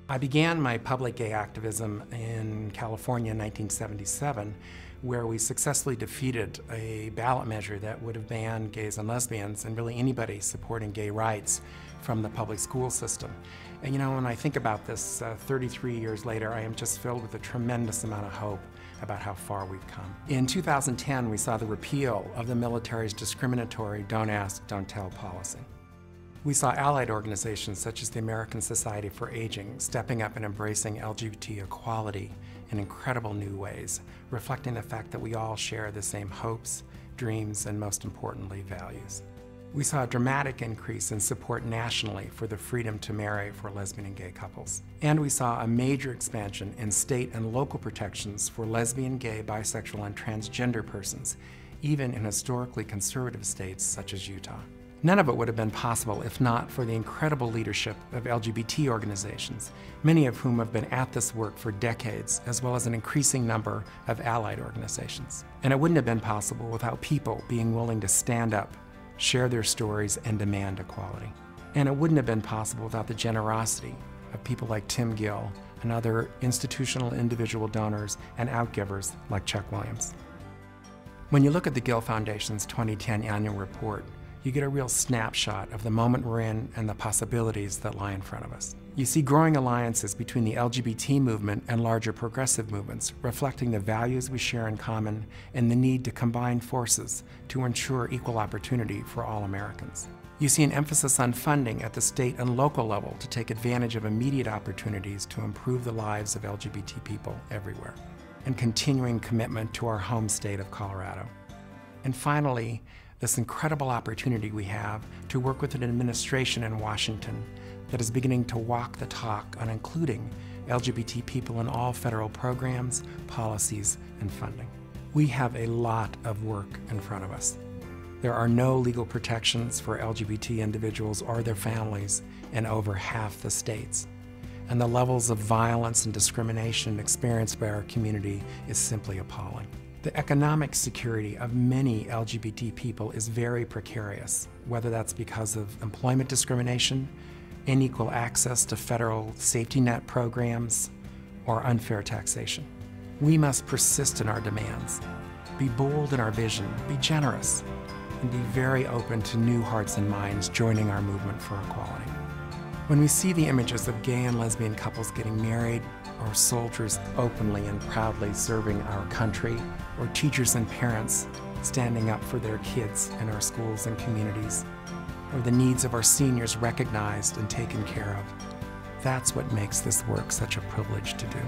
I began my public gay activism in California in 1977, where we successfully defeated a ballot measure that would have banned gays and lesbians and really anybody supporting gay rights from the public school system. And you know, when I think about this 33 years later, I am just filled with a tremendous amount of hope about how far we've come. In 2010, we saw the repeal of the military's discriminatory don't ask, don't tell policy. We saw allied organizations such as the American Society for Aging stepping up and embracing LGBT equality in incredible new ways, reflecting the fact that we all share the same hopes, dreams, and most importantly, values. We saw a dramatic increase in support nationally for the freedom to marry for lesbian and gay couples. And we saw a major expansion in state and local protections for lesbian, gay, bisexual, and transgender persons, even in historically conservative states such as Utah. None of it would have been possible if not for the incredible leadership of LGBT organizations, many of whom have been at this work for decades, as well as an increasing number of allied organizations. And it wouldn't have been possible without people being willing to stand up, share their stories, and demand equality. And it wouldn't have been possible without the generosity of people like Tim Gill and other institutional individual donors and outgivers like Chuck Williams. When you look at the Gill Foundation's 2010 annual report, you get a real snapshot of the moment we're in and the possibilities that lie in front of us. You see growing alliances between the LGBT movement and larger progressive movements, reflecting the values we share in common and the need to combine forces to ensure equal opportunity for all Americans. You see an emphasis on funding at the state and local level to take advantage of immediate opportunities to improve the lives of LGBT people everywhere, and continuing commitment to our home state of Colorado. And finally, this incredible opportunity we have to work with an administration in Washington that is beginning to walk the talk on including LGBT people in all federal programs, policies, and funding. We have a lot of work in front of us. There are no legal protections for LGBT individuals or their families in over half the states. And the levels of violence and discrimination experienced by our community is simply appalling. The economic security of many LGBT people is very precarious, whether that's because of employment discrimination, unequal access to federal safety net programs, or unfair taxation. We must persist in our demands, be bold in our vision, be generous, and be very open to new hearts and minds joining our movement for equality. When we see the images of gay and lesbian couples getting married, or soldiers openly and proudly serving our country, or teachers and parents standing up for their kids in our schools and communities, or the needs of our seniors recognized and taken care of, that's what makes this work such a privilege to do.